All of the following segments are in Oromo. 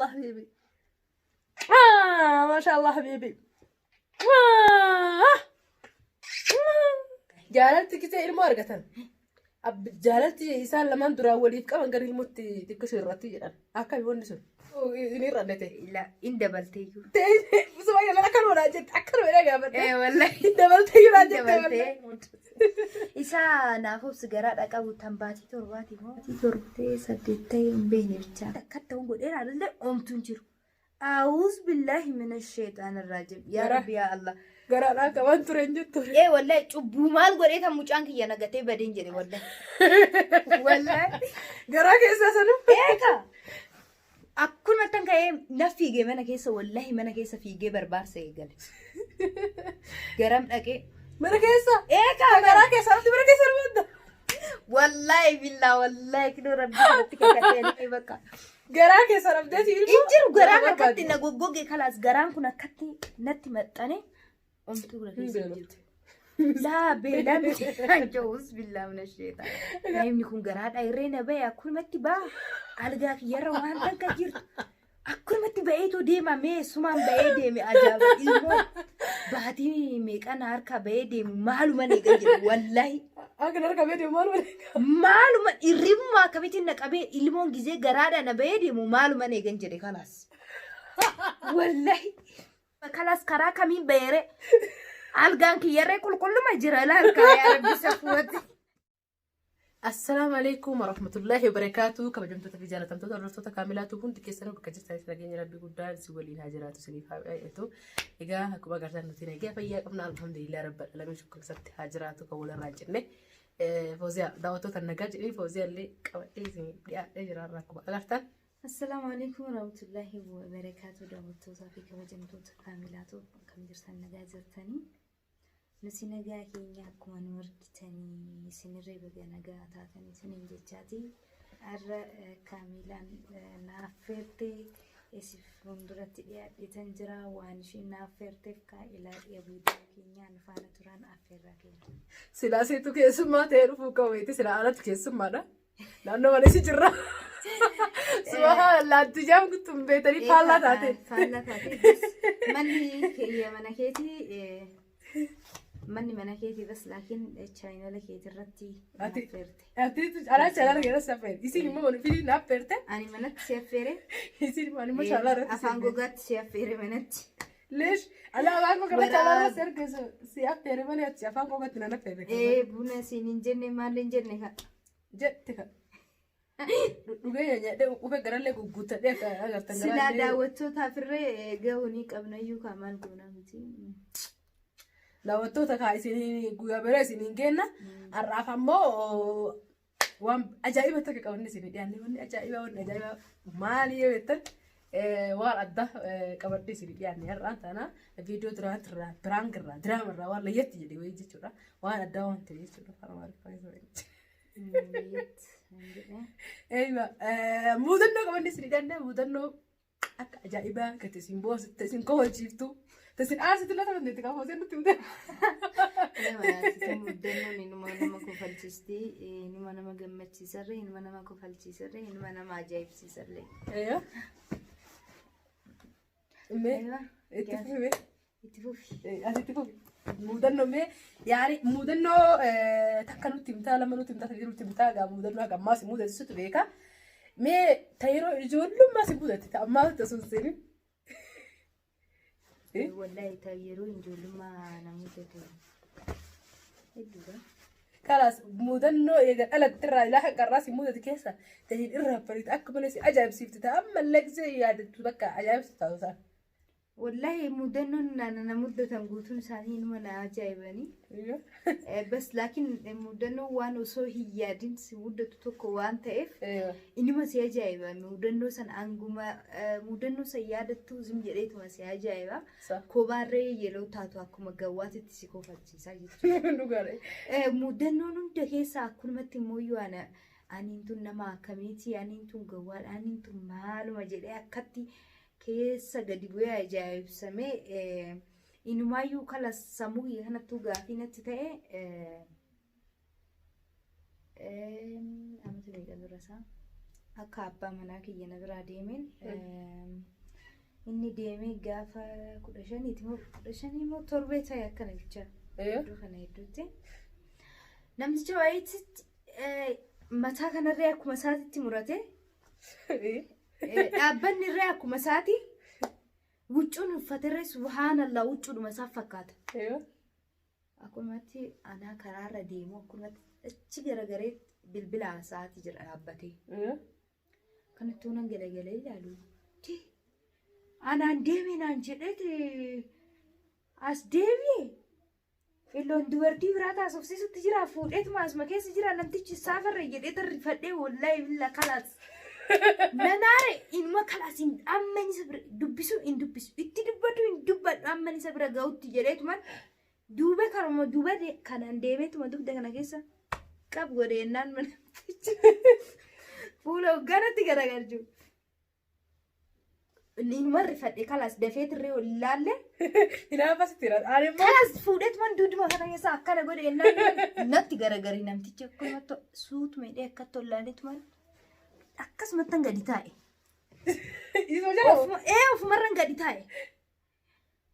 الله حبيبي ما شاء الله حبيبي جالتي كتير مرقة جالتي إنسان لما ندرا وليد كمان قري الموت تكسر رتي أكل ونسون ini randete لا إن دبلتي بس ما يلا كان ولا جت أكل ولا جابت إيه والله دبلتي ولا جت دبلتي إسا نافوس سجارات أكابو تنباتي تربتي سدتي بيني بتاع كتة ونقول إيه على اللي تنجر أعوذ بالله من الشيطان الرجيم يا رب يا الله قرانا كمان ترنجت إيه والله شو مال قريتها مجانك يا نقطة بدينجري والله والله قراك إساسا إيه كا أكون متن كأي نفيجي منا كيسة والله منا كيسة فيجي بربار سيجل قرام أكيد مرة كيسة إيه كا قراك إساسا مرة كيسة رمضة والله بالله والله كده ربي كتير بكا قراك إساسا رمضتي إنجر قرام كتير نجوجي خلاص قرام كنا كتير نتي متاني أمتو لكيسة لا بلا جوز بالله من الشيطان نايم نكون قراد أيرينا بيا كل ما تبا ألقاك يرى وان تنكجر أكل ما تبعيتو ديما مي سمان بعيدي مي أجاب إلمو بعدي ميك أنا أركب بعيدي معلومة نيجي والله أنا أركب بعيدي معلومة إريم ما كبيت إنك أبي إلمو جزء قراد أنا بعيدي معلومة نيجي خلاص والله خلاص كراك مين بيره ألقانك يرى كل ما جرى لك يا ربي سفوتي السلام عليكم ورحمة الله وبركاته كما جمتوا في جانة تمتوا الرسولة كاملات وكنت كيسانو بكجسة سلاجين ربي قدار سوالين هاجرات سليفة بآياتو إيقا هكو بقرتان نتينا إيقا فإيا قمنا الحمد لله رب العالمين شكرا سبت هاجراتو كولا راجرني فوزيا دعوتو تنقاج إلي فوزيا اللي قواتيزي بليا إجرار راكو بقرتان السلام عليكم ورحمة الله وبركاته دعوتو صافي كما جمتوا كاملاتو كم جرسان نقاجرتاني نسي نجا كينيا كمان وركتني سنري بقى نجا تاتني سنين جتاتي أرى كاملا نافرتي اسف فندرت يتنجرا وانشي نافرتي كإلى يبود كينيا نفانا تران أفرقي سلاسي تو كيسم ما تعرفوا كويتي سلالات كيسم ماذا لأنه ما نسي جرا سبحان الله تجام كنت بيتري فالا تاتي مني كي منكيتي مني كيتي بس لكن الشاينا لكيتي رتي أتي أنا شغال كذا سافر يصير ما بنفيدي نافرته أنا منت سافره يصير ما شاء الله رتي أفانجو قط سافره منت ليش أنا أفانجو كذا شغال سافر سافر منت أفانجو قط نافره إيه بنا سنين جنة ما لين ها جتك رجعنا وفكرنا لك وقلت لك أنا تنقل سلا دعوتو تفرّي جاوني كابنايو كمان كنا متي دعوتو تكايسين جويا براسين جينا الرافمو وام أجايبه تكاوني سين يعني وني أجايبه مالي بتر وارده كبردي سين يعني الرانت أنا فيديو درات برانك دراما ولا يتجدي ويجي شورا وانا داون تيجي شورا فانا ما أعرف أيوة مودنو كمان نسرقنا مودنو أجايبه كتسين بوس تسين كوه جيفتو تسين أرسل لا تبغى نتكلم هو زين نتودع لا ما تسين مودنو نما كوفالتشتي نما جمعت سرّي نما كوفالتشي نما أجايب سرّي أيوة أيوة اتفوفي مودنو مي يعني مودنو تكنو تمتا لما نو تمتا تيرو تمتا غا مودنو غا ما سي مودة ستو بيكا مي تيرو جولو ما سي مودة تا ما تسونسيني والله تيرو جولو ما نمودة إدوغا خلاص مودنو يغا ألا ترى لا حق الراس مودة كيسا تهين إرها فريد أكمل سي أجايب سيفتة أما اللك زي يادة تبكى أجايب ستاوسا والله مدنن أنا مدة تنقولون سانين من عجائبني بس لكن مدنو وانو سو هي دينس مدة تتوقع وان تأف إني ما سيجايبا مدنو سان أنغما مدنو سيادة توزم جريت ما سيجايبا كوباري يلو تاتو أكما جوات تسيكو فاتشي ساجي مدنو نمتكي ساكون متمويو أنا أنتو نما كميتي أنتو جوال أنتو مالو مجري أكتي keessa gadi bu'ee ajaa'ibsamee inumayyuu kala sammuu kanattuu gaaffii natti ta'e amata meeqa dura isaa akka abbaa manaa kiyya na biraa deemeen deemee gaafa 15 moo 15 moo torbee ta'e akkana bicha. Iddoo kana hedduutti. Namtichi wayiitti mataa kanarree akkuma isaatitti murate. Dhaabbanni irree akkuma isaati. Wuccuun uffaterree subhaanallah wuccuudhuma isaa fakkaata. Akkumatti anaa karaarra deemu akkumatti achi garagaree bilbila isaati jira dhaabbatee. Kanatti unan galagalee ilaalu. Anaan deemee naan jedheeti as deemee illoon dubartii biraa taasifsiisutti jira fuudheetuma asuma keessa jira namtichi saafarra jedhee tarrifadhee wallahi billa kalaas. Nanaare inuma kalaas amman isa bira dubbisu in dubbisu itti dubbatu in dubbadhu amman isa bira ga'utti jedheetuman duube kanuma duuba kanaan deemeetuma dugda kana keessa qab godheennaan mana fuula hogganatti garagalchu. Inuma rifadhe kalaas dafeetirree olilaalle. Inaafasitti kalaas fuudheetuman duuduma kana keessa akkana godheennaan natti garagarii namtichi akkumatti suutuma hidhee akkatti ollaaleetuman akkasumatti gadi taa'e. Ofumarran gadi taa'e.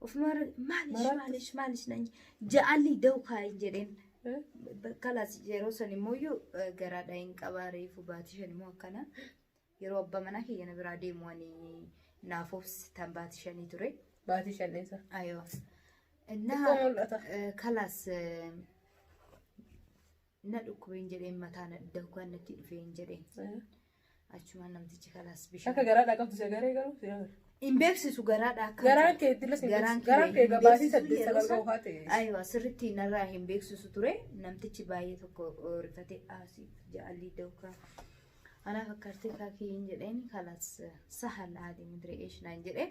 Ofumarra maalish naan ja'alli da'u kaa'e jedheen. Kalaas yeroo san immoo garaadhaa hin qabaa reefu baatii shan immoo akkana yeroo abbaa manaa kiyya na biraa deemu ani naafofs tan baatii shanii ture. Baatii shanneessa. Ayoo. Innaa kalaas na dhukkubeen jedheen mataa na dawwaan natti dhufeen jedheen. Achumaan namtichi kalaas bishaan. Akka garaadhaa qabdu isa garee garuu. In beeksisu garaadhaa akka. Garaan kee itti lasii. Garaan kee gabaasii 8 sagal haa ta'e. Aywa sirriitti narraa hin beeksisu ture. Namtichi baay'ee tokko rifatee asii ja'alli dawkaa. Ana fakkaatee kaakii hin jedheen kalaas sahal aadee midreesh naan jedhee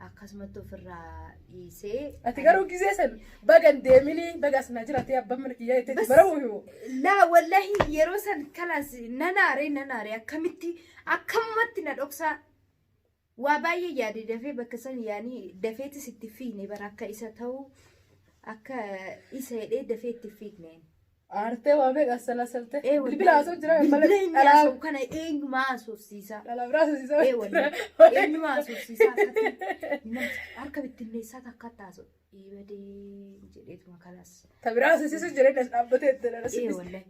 akkasumatti ofirraa dhiisee. Ati garuu gisee san bagan deemini bagas na jiraatee abbaan mana kiyyaa itti baramu. Laa wallahi yeroo san kalaas nanaare akkamatti na dhoksaa. Waa baay'ee yaade dafee bakka san yaani dafeetis itti fiigne bara akka isa ta'u akka isa hidhee dafee itti fiigne. Aartee waa meeqa salasalte? Bilbila haasoo jira malee. Bilbila haasoo kana eenyumaa haasofsiisa. Dhalabraa haasofsiisa. Eenyumaa haasofsiisa. Harka bittinneessaa takka taasoo. Ibadee jedheetuma kalaas. Tabiraa haasofsiisu jireenya dhaabbatee itti dhalasiis. Wallahi.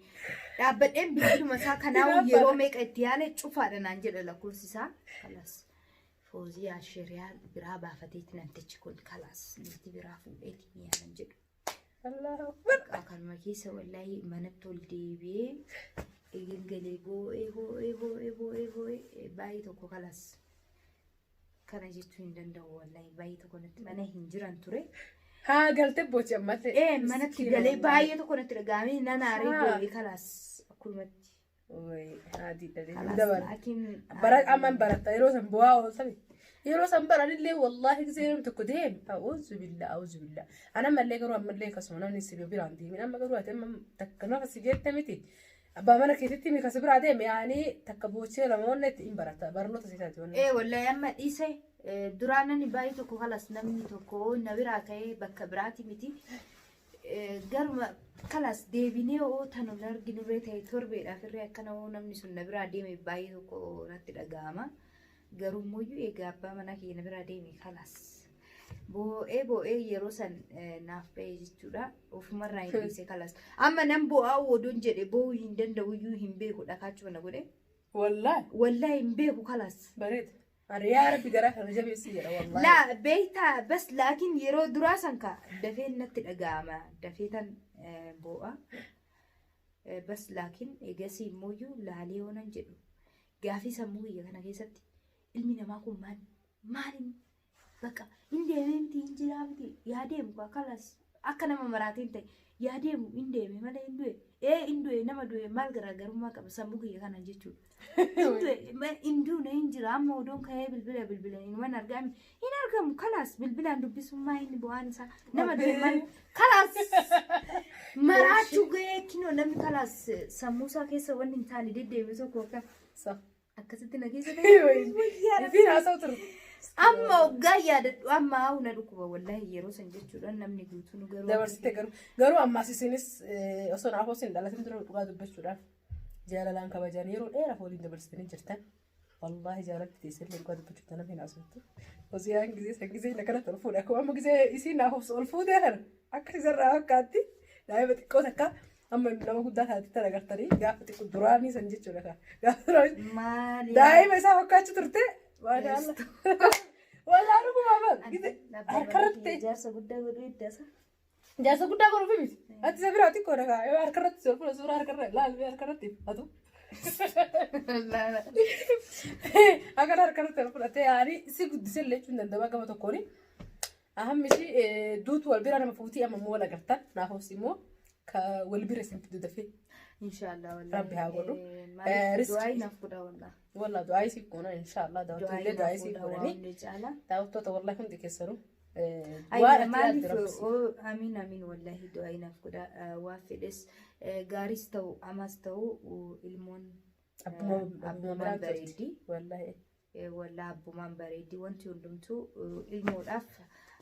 Dhaabbadheen bilbiluma isaa kanaa'u yeroo meeqa itti yaale cufaadha naan jedha lakkoofsisaa kalaas. Foozii ashiriyaa biraa baafateeti namtichi kun kalaas niitii biraa fuudheeti yaalan jedhu. Akkanuma keessa wallahi manatti ol deebi'ee eegalee boo'ee baay'ee tokko kalaas. Kana jechuu hin danda'u wallahi baay'ee tokko natti mana hin jiran ture. Haa galtee boci ammallee. Manatti galee baay'ee tokko natti dhagahamee nanaaree boo'ee kalaas akkumatti. Bara aman baratta yeroo san bu'aa oolsame yeroo san baranillee wallahi gisee namni tokko deeme auzu billah ana mallee garuu ammallee akkasuma namni si biraan deeme amma garuu ati amma takka nafa si jette miti abbaa mana keetitti mi kasi biraa deeme yaani takka boochee lamoonni itti hin baratta barnoota seetaati wanni. Wallahi amma dhiise duraanani baay'ee tokko kalas namni tokko na biraa ka'ee bakka biraati miti. Garuma kalas deebinee tan ol arginurree ta'e torbeedhaaf irree akkana namni sun na biraa deeme baay'ee tokko natti dhaga'ama. Garuu mooyyuu egaa abbaa mana kee na biraa deeme kalas. Boo'ee yeroo san naaf ba'e jechuudha. Ofumarraa hin dhiise kalas. Amma nan boo'aa oduun jedhe boo'uu hin danda'uyyuu hin beeku dhakaachuu na godhe. Wallahi hin beeku kalas. Bareeda. Ariyaa rabbi garaa kana jabeessi jedha wallahi. Laa beektaa bas laakiin yeroo duraa san ka dafee natti dhaga'ama dafee tan boo'a. Bas laakiin eegasii immoo laalee oonan jedhu gaafii sammuu biyya kana keessatti ilmi namaa kun maaliin bakka hin deemee miti hin jiraa miti yaadeemu kalas akka nama maraatiin ta'e yaadeemu hin deeme malee hin du'e hin du'e nama du'e maal garaagarummaa qaba sammuu biyya kana jechuudha. Induun hin jira amma oduun ka'ee bilbila waan argame hin argamu kalaas bilbilaan dubbisummaa inni bu'aan isaa nama du'e kalaas maraachuu ga'ee kinoo namni kalaas sammuu isaa keessa wanni hin taane deddeebi'u tokko akkasitti na keessa ta'e. Amma waggaa yaadadhu amma hauna dhukkuba wallahi yeroo san jechuudha namni guutuun garuu. Dabarsite garuu ammaas isinis osoo naaf osin dhalatin dura dhugaa dubbachuudhaaf. Jaalalaan kabajan yeroo dheeraaf waliin dabarsitanii jirtan. والله جارت تيسير لي قد بتشوف أنا فين أصوته وزيان جزء سجزي لكنا تلفون أكو أما جزء يصير نافوس الفود يا هلا أكثر زرع كاتي لا يبتي كوسكا أما لما كنت هذا ترى قرطري قافت كنت دراني سنجت شو لك قافت دايما يسافر كاتش ترتة ما شاء الله ولا أنا كم عمل أركرت جالسة قدام الريد جالسة قدام الريد أتسافر أتي كورك أركرت سوف سوف أركرت لا البي أركرت هذا لا لا أنا أركرت الفرقة يعني سيقول دسلة شو ندبا كم تكوني أهم شيء دوت والبير أنا مفوتي أما مو ولا قرطان نافوسي مو والبير سنت دفي إن شاء الله والله ربي هاقوله دعائي نفقدها والله دعائي سيكونا إن شاء الله دعائي سيكونني دعوتو والله كنت كسروا أي مالي آمين آمين والله دعائي نفقدها وافدس غارستو أمستو والمون أبو من بريدي والله والله أبو من بريدي وانتي ولمتو المون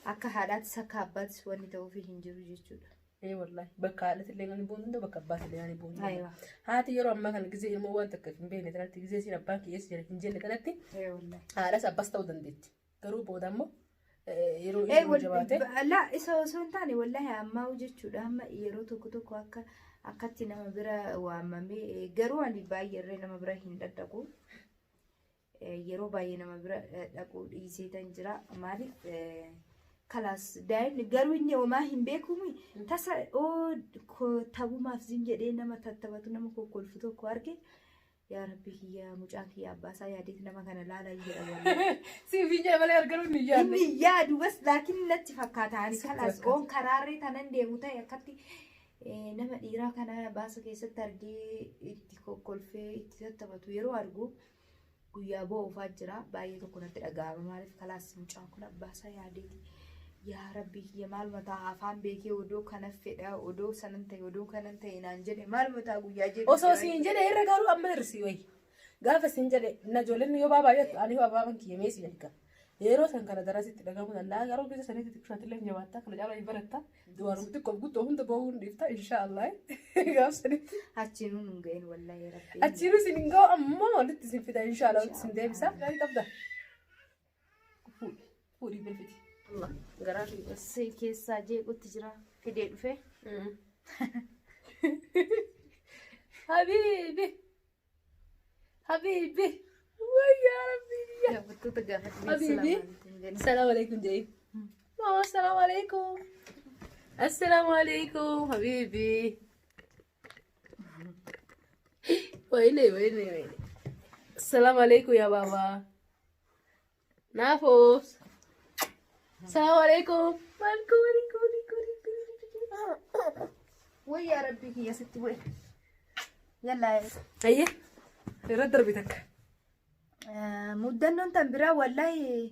akka haadhaatti sakkaabbaatti wanni ta'uuf hin jiru jechuudha. والله بكالة اللي أنا بقول ده بكبات اللي أنا بقول. أيوة. هاتي يروح ما كان جزء المواد تكفين بيني ترى جزء سير بانك يسير إنجيل كنتي. أيوة والله. هذا سبست ودندت. قروب ودمه. يروح إيه لا إسا تاني والله أما وجد شو ده أما يروح تكتو أكتي نما برا وأمامي قروا عندي باي نما برا هندتكو. يروح باي نما برا أكو يسيتان جرا مالي خلاص دايم قرويني وما هم بيكومي تسا أو تابو ما في زين نما تتبعتو نما كل فتو كواركي يا ربي يا مجاك يا باسا يا ديت نما كان لا لا يجرا والله سيفي جا ولا يرجعوني يا إني يا دو بس لكن نتفكات يعني خلاص أون قراري تنن ديموتا يا كتي نما ديرا كنا باسا كيس ترجي كل في تتبعتو يرو أرجو ويا بو فاجرا باي تكون ترجع ما عارف خلاص مجاك كنا باسا يا ديت يا ربي يا مال متى عفان بيكي ودو كنفدا ودو سننتي ودو كننتي نانجلي مال متى غيا جي اوسو سينجلي يرغالو امرسي وي غاف سينجلي نجولن يو بابا يت اني بابا بنكي يميسي يلكا يرو سان كان دراسي تدغمو لا غارو بيس سنه تكشات لين جواتا كلا جالو يبرتا دوارو تكو غوتو هند بوون ديفتا ان شاء الله غاف سنه هاتشينو نغين والله يا ربي هاتشينو سينغو اما ولت سيفتا ان شاء الله سندي بيسا غادي تبدا فوري بالفتي الله قراري بس كيس ساجي قلت جرا في ديل فيه حبيبي حبيبي ويا ربي يا بتو تقافت حبيبي السلام عليكم جاي ماما السلام عليكم السلام عليكم حبيبي ويني السلام عليكم يا بابا نافوس السلام عليكم ويا ربي يا ستي وين يلا ايه رد دربتك مدن تنبرا والله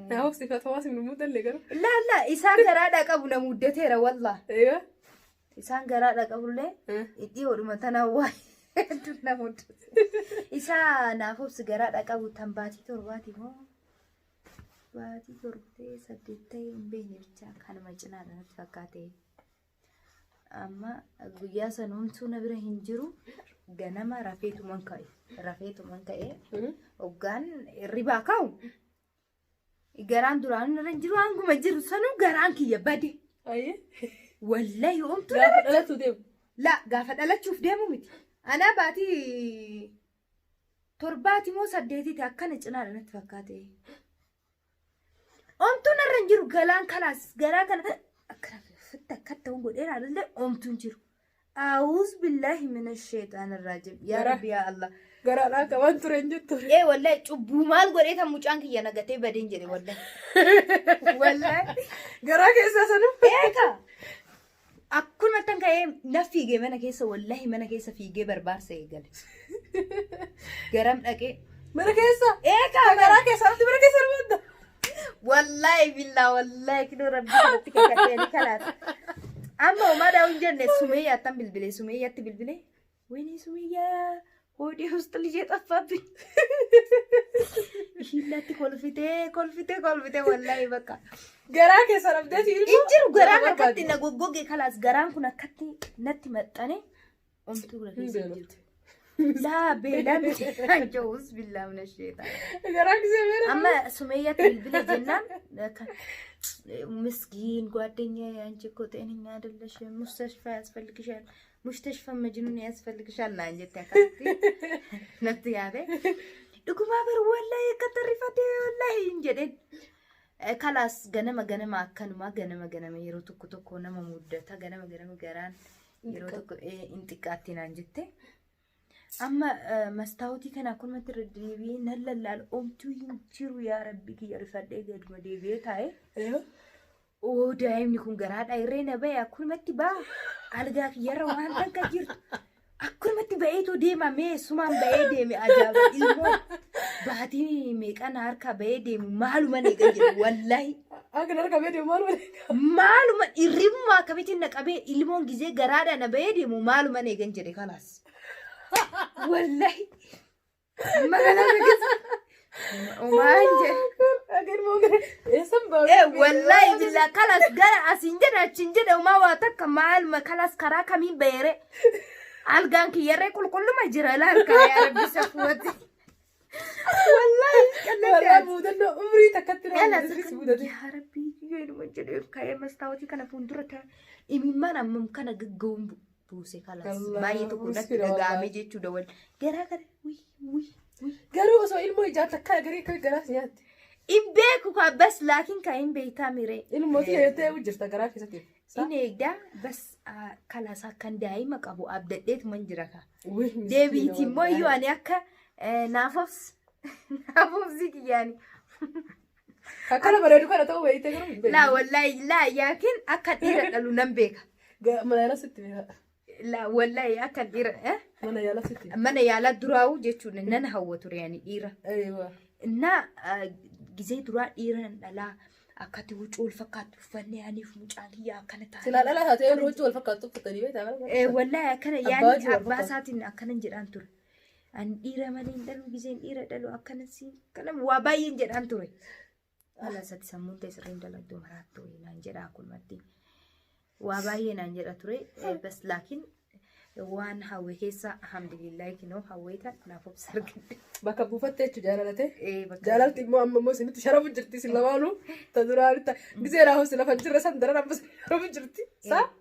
نافوس فتواصل من المدن اللي قالوا لا إسان قرادا قبل مدتها والله ايوه إسان قرادا قبل له إدي ورما تناوي تنا مد إسان نافوس قرادا قبل تنباتي ترباتي هو باتي تربتي سدتي بيني بتاع كان مجنون أنا تفكرتي أما غيا سنومتو نبره هنجرو غنما رفيتو منكاي وغان ربا كاو غران دوران نرنجرو انغو مجرو سنو غران كي يبدي اي والله قمت لا غافت لا تشوف ديمو متي انا باتي ترباتي مو سديتي تاكن چنا انا تفكرتي قمت نرنجرو غلان خلاص غران كان فتكتون غدير على قمت نجرو أعوذ بالله من الشيطان الرجيم يا رب يا الله غرانا كمان ترنجت إيه والله شوبو مال غوري كم مجانك يا نجاتي بدين جري والله والله غراك إساسا إيه كا أكون متن كاي نفيجي منا كيسة والله منا كيسة فيجي بربار سيجل غرام أكي منا كيسة إيه كا غراك إساسا منا كيسة الوضع والله بالله والله كده ربي كده خلاص أما ما داون جنة سمية تبلبلي سمية تبلبلي ويني سمية ودي هستلي جت أفابي لا تقول فيته والله بكا غراك سرب ده تيجي إنجر غراك كتي نجوجي خلاص غرام كنا كتي نتي متاني أم تقول لا بلا نجوز بالله من الشيطان Garaa gisee beera. أما سمية تلبلي جنان مسكين قاعدين أنت كنت إني نادلش مستشفى أسفل كشان مستشفى مجنون أسفل كشان نانجت تكتي نتي هذا لكم أبر والله كتر فتى والله إنجدين خلاص جنما أكنما جنما يروتك تكون ما مدة جنما جران يروتك انتقاتي نانجت أما مستوتي كان أكون مترددين نلا الأمتو ينتشروا يا ربي كي يرفد إيجاد مديبي تاي ودايم نكون جراد أيرينا بيا أكون متبا ألقاك يرى وانتن كجير أكون متبا إيتو ديما مي سمان بيا ديمي أجاب إلمو بعدين ميك أنا أركا بيا ديمي معلومة نيجي والله أكن أركا بيا ديمي معلومة إريم ما كبيتين نكابي إلمو جزء جراد أنا بيا ديمي معلومة نيجي خلاص والله ما أنا بقص وما أنجح أكن ممكن اسم بقى إيه والله بالله خلاص جرا أسنجنا وما واتك مال خلاص كراك مين بيره ألقان كي يرى كل ما جرى لا يا ربي سفوتي والله مودنا عمري تكتر يا ربي يا ربي كاي مستوتي كنا فندرتها إمي ما ممكن أجقوم buuse kalas baay'ee tokko natti dhaga'ame jechuudha wal garaa garuu osoo ilmoo ijaarta akka garii akka garaas nyaatti in beeku ka bas laakiin ka in beektaa mire ilmooti yettee jirta garaa keessatti in eegdaa bas kalas akkan daa'ima qabu abdadheetu man jira ka deebiiti immoo iyyuu ani akka naafofsi kiyyaani akkana bareedu kana ta'uu beeyte garuu laa wallaahi laa yaakiin akka dhiira dhalu nan beeka mana yaala sitti beeka لا والله أكل إيرة من يلا ستي من يلا دراو جتشون إننا هو ترى يعني إيرة أيوة إننا جزء درا إيرة لا أكتر وجول فقط فني يعني في مجالية كانت لا لا لا هتقول وجول فقط تفتني بيت والله كان يعني أباسات إن أكن جران ترى أن إيرة ما ندلو جزء إيرة دلو أكن سين كلام وابين جران ترى على سات سمون تسرين دلو دمرات ترى نانجرا كل مدي وابين نانجرا ترى بس لكن وان هاوي كيسا الحمد لله كنو هاويتا نافوب سرقت بكا بوفتة جالالته جالالتي مو سنت شرف جرتي سلامانو تدرارتا غزيرا هو سلافن جرسان درنا بس شرف جرتي صح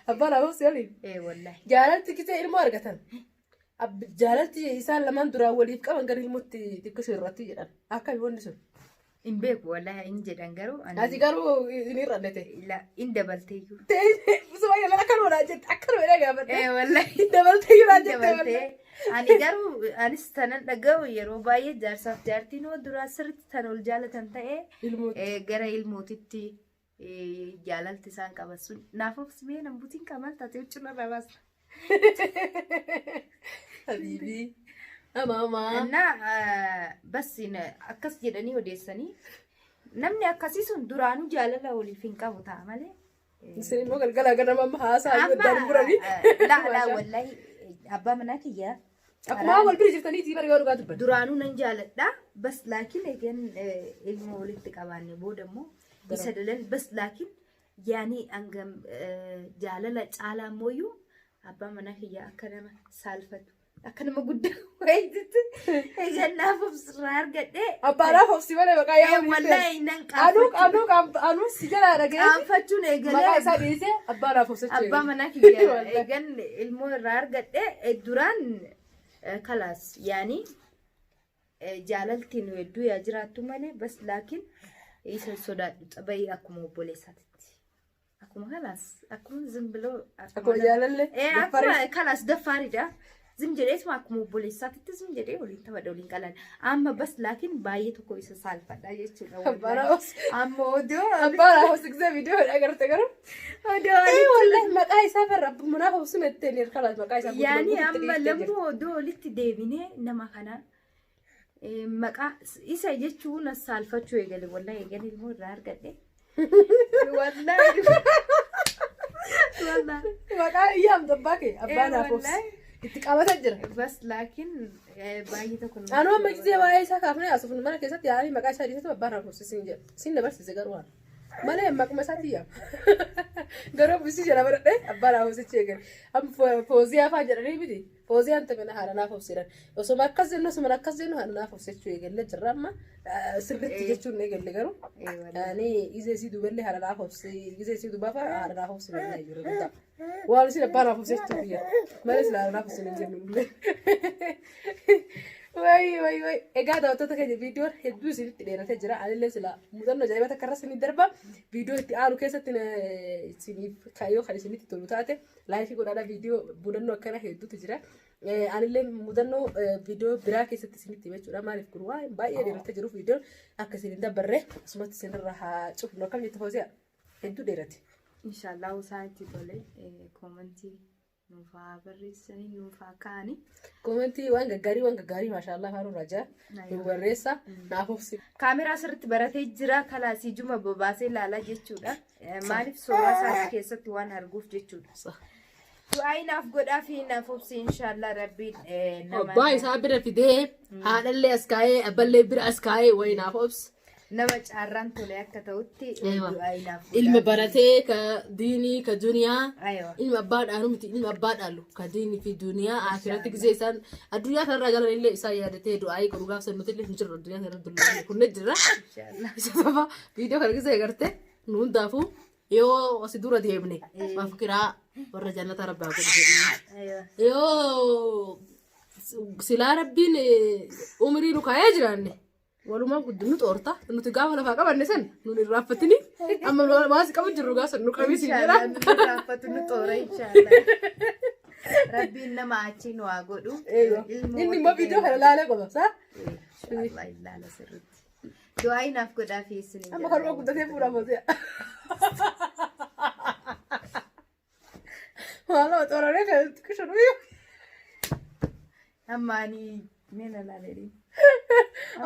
ابالا هو سيالي والله جالالتي كيسا ilmo argatan jaalatti isaan lamaan dura waliif qaban gara ilmootti xiqqoo irratti jedhan akka boonni sun in beeku wallahi in jedhan garuu ati garuu in irrannete la in dabaltee musuma yala akka wala jette akka wala gaafate wallahi in dabaltee yala jette ani garuu anis tanan dhagahu yeroo baay'ee jaarsaaf jaartiin oo dura sirriitti tan ol jaalatan ta'ee gara ilmootitti jaalalti isaan qaban sun naafuf simee nambutiin kamal taate huccuu narraa baasa habibi mama na bas in akkas jedhanii odeessanii namni akkasii sun duraanuu jaalala waliif hin qabu ta'a malee isin immoo galgala gara mamma haasaa yoddaan buranii la wallahi abbaa manaa kiyyaa akkuma wal bira jirtanii tii bari garuu gaatu duraanuu nan jaaladha bas laakiin eegan ilmoo walitti qabaanne booda immoo isa dalan bas laakiin yaani angam jaalala caalaa mooyyuu abbaa manaa kiyyaa akka nama saalfatu akka nama guddaa wayiitti eegan naafuuf sirraa argadhee abbaadhaaf obsi malee maqaa yaa wallahi nan anuu si jalaa dhagee qaanfachuun eegalee maqaa isaa dhiisee abbaadhaaf obsachuu abbaa manaa kiyyaa eegan ilmoo irraa argadhee duraan kalaas yaani jaalaltiin wedduu yaa jiraattu malee bas laakiin isa sodaadhu xabayii akkuma obboleessaatitti akkuma kalaas akkuma zimbiloo akkuma jaalalle akkuma kalaas daffaaridha zim jedheetuma akkuma obboleessaatitti zim jedhee waliin taphadha waliin qalan amma bas laakiin baay'ee tokko isa saalfadha jechuudha amma odoo abbaadhaaf obsi gisee viidiyoo agarte garuu odoo wallahi maqaa isaa farra munaaf obsi mettee ni kalaas maqaa isaa yaani amma lammoo odoo walitti deebinee nama kana maqaa isa jechuun saalfachuu eegale wallahi eegale ilmoo irraa argadhe wallahi maqaa iyyaam dabbaa kee abbaadhaaf obsi itti qabatan jira bas laakiin baay'ee tokko anuu amma gisee waa'ee isaa kaafnee asufnu mana keessatti yaa'anii maqaa isaa dhiisatu abbaadhaaf obsi sin jedha sin dabarsise garuu waan malee maquma isaati yaa garuu bisi jala baradhee abbaa naa hobsichi eegale amma poozii afaa jedhanii miti poozii anta mina haadha naaf hobsiidhan osuma akkas jennu osuma akkas jennu haadha naaf hobsichuu eegalle jirra amma sirriitti jechuun eegalle garuu ani isee si duballee haadha naaf hobsi isee si dubaa fa'aa haadha naaf hobsi bannaa jiru guddaa waan isin abbaa naaf hobsichuu biyya malee sila haadha naaf hobsi hin jennu illee way egaa daawwattoota keenya viidiyoon hedduu isinitti dheeratee jira anillee sila muuxannoo ajaa'ibaa takka irra isinii darba viidiyoo itti aanu keessatti isiniif kaayyoo kan isinitti tolu taate laayikii godhaadha viidiyoo muuxannoo akkana hedduutu jira anillee muuxannoo viidiyoo biraa keessatti isinitti himachuudha maaliif kun waan baay'ee dheeratee jiruuf viidiyoon akka isin hin dabarre asumatti isinirra haa cufnu akkam jette Fawziyaa hedduu dheerate. Inshaallah isaanitti tole koomentii nuufaa barreessanii nuufaa kaa'anii. Koomentii waan gaggaarii maashaallah faaruu rajaa nu barreessa naaf hobsi. Kaameraa sirriitti baratee jira kalaasii juma bobaasee ilaalaa jechuudha. Maaliif suuraa isaa keessatti waan arguuf jechuudha. Du'aa naaf godhaa fi naaf hobsi inshaallah rabbiin nama. Abbaa isaa bira fidee haadhallee as kaa'ee abballee bira as kaa'ee wayi naaf hobsi. Nama caarraan tole akka ta'utti du'aa naaf godhaa. Ilma baratee ka diinii ka duniyaa ilma abbaadhaan miti ilma abbaadhaan ka diinii fi duniyaa akhiratti gisee isaan addunyaa kanarraa galan illee isaan yaadatee du'aa godhu gaaf sannuuti illee hin jirru addunyaa kanarra dullaa kunne jira. Isa fafa viidiyoo kana gisee gartee nu hundaafuu yoo asi dura deemne mafikiraa warra jannata rabbaa godhu jedhu yoo silaa rabbiin umrii nu kaayee jiraanne. Walumaa guddin nu xoorta nuti gaafa lafaa qabanne san nun irraaffatini amma maasi qabu jirru gaasa nu qabisi jira irraaffatu nu xoora inshaallah rabbiin nama achiin waa godhu inni immoo viidiyoo kana laalee qofa saa ilaala sirriitti du'aa naaf godhaa fi isin amma karuma guddatee fuudhaa Fawziyaa waalaa xooraree kan qishanu ammaanii mena laalee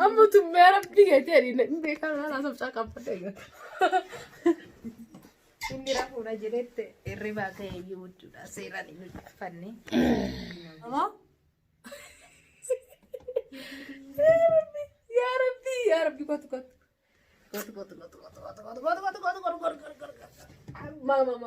amma tummee rabbii keetii adiin hin beekan haala sabcaa qabfadhe inni rafuudha jedhette hirribaa ta'e iyyuu jechuudha seeraan inni uffanne. yaa rabbi kotu mama